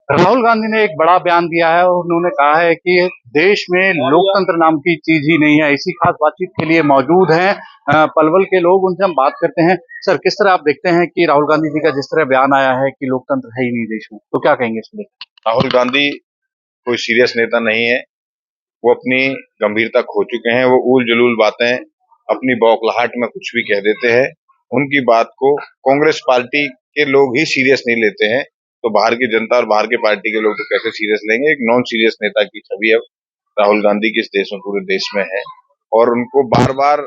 राहुल गांधी ने एक बड़ा बयान दिया है और उन्होंने कहा है कि देश में लोकतंत्र नाम की चीज ही नहीं है। इसी खास बातचीत के लिए मौजूद हैं पलवल के लोग, उनसे हम बात करते हैं। सर, किस तरह आप देखते हैं कि राहुल गांधी जी का जिस तरह बयान आया है कि लोकतंत्र है ही नहीं देश में, तो क्या कहेंगे इसमें? राहुल गांधी कोई सीरियस नेता नहीं है। वो अपनी गंभीरता खो चुके हैं। वो उल जलूल बातें अपनी बौखलाहट में कुछ भी कह देते हैं। उनकी बात को कांग्रेस पार्टी के लोग ही सीरियस नहीं लेते हैं, तो बाहर की जनता और बाहर के पार्टी के लोग तो कैसे सीरियस लेंगे। एक नॉन सीरियस नेता की छवि अब राहुल गांधी की इस देश में, पूरे देश में है, और उनको बार बार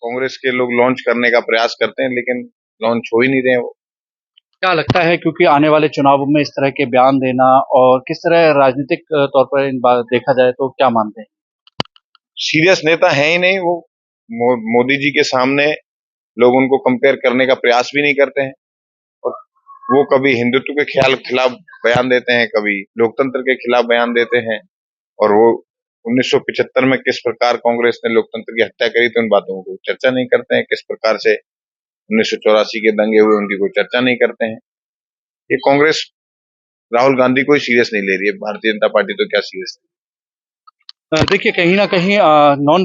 कांग्रेस के लोग लॉन्च करने का प्रयास करते हैं, लेकिन लॉन्च हो ही नहीं रहे वो। क्या लगता है, क्योंकि आने वाले चुनावों में इस तरह के बयान देना और किस तरह राजनीतिक तौर पर इन बात देखा जाए तो क्या मानते हैं? सीरियस नेता है ही नहीं वो। मोदी जी के सामने लोग उनको कंपेयर करने का प्रयास भी नहीं करते हैं, और वो कभी हिंदुत्व के खिलाफ बयान देते हैं, कभी लोकतंत्र के खिलाफ बयान देते हैं। और वो 1975 में किस प्रकार कांग्रेस ने लोकतंत्र की हत्या करी थी, उन बातों को चर्चा नहीं करते हैं। किस प्रकार से 1984 के दंगे हुए, उनकी कोई चर्चा नहीं करते हैं। ये कांग्रेस राहुल गांधी को सीरियस नहीं ले रही है। भारतीय जनता पार्टी तो क्या सीरियस। देखिए, कहीं ना कहीं नॉन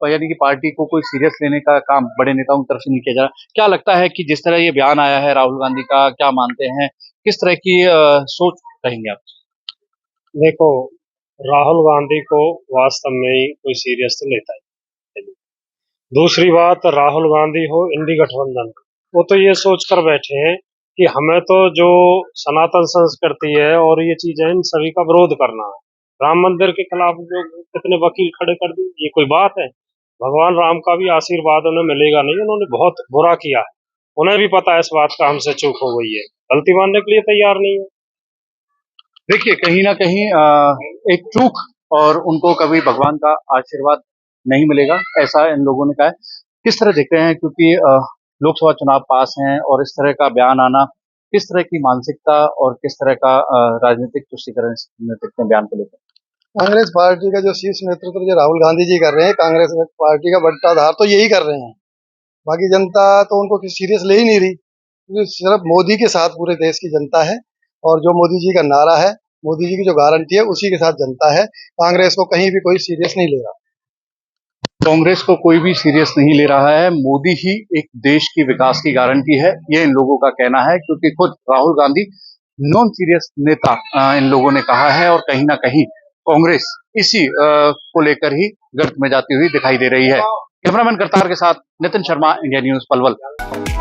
यानी कि पार्टी को कोई सीरियस लेने का काम बड़े नेताओं की तरफ से नहीं किया जा रहा। क्या लगता है कि जिस तरह ये बयान आया है राहुल गांधी का, क्या मानते हैं, किस तरह की सोच कहेंगे आप? देखो, राहुल गांधी को वास्तव में ही कोई सीरियस तो लेता है नहीं। दूसरी बात, राहुल गांधी हो इंडी गठबंधन, वो तो ये सोच कर बैठे हैं कि हमें तो जो सनातन संस्कृति है और ये चीजें इन सभी का विरोध करना है। राम मंदिर के खिलाफ जो कितने वकील खड़े कर दिए, ये कोई बात है? भगवान राम का भी आशीर्वाद उन्हें मिलेगा नहीं, उन्होंने बहुत बुरा किया है। उन्हें भी पता है इस बात का हमसे चूक हो गई है, गलती मानने के लिए तैयार नहीं है। देखिए, कहीं ना कहीं एक चूक, और उनको कभी भगवान का आशीर्वाद नहीं मिलेगा, ऐसा इन लोगों ने कहा है। किस तरह देखते हैं, क्योंकि लोकसभा चुनाव पास हैं और इस तरह का बयान आना, किस तरह की मानसिकता और किस तरह का राजनीतिक तुष्टिकरण देखते हैं बयान को लेकर? कांग्रेस पार्टी का जो शीर्ष नेतृत्व जो राहुल गांधी जी कर रहे हैं, कांग्रेस पार्टी का बट्टाधार तो यही कर रहे हैं। बाकी जनता तो उनको सीरियस ले ही नहीं रही, क्योंकि सिर्फ मोदी के साथ पूरे देश की जनता है, और जो मोदी जी का नारा है, मोदी जी की जो गारंटी है, उसी के साथ जनता है। कांग्रेस को कहीं भी कोई सीरियस नहीं ले रहा। कांग्रेस को कोई भी सीरियस नहीं ले रहा है। मोदी ही एक देश की विकास की गारंटी है, ये इन लोगों का कहना है, क्योंकि खुद राहुल गांधी नॉन सीरियस नेता इन लोगों ने कहा है, और कहीं ना कहीं कांग्रेस इसी को लेकर ही गर्त में जाती हुई दिखाई दे रही है। कैमरामैन करतार के साथ नितिन शर्मा, इंडिया न्यूज, पलवल।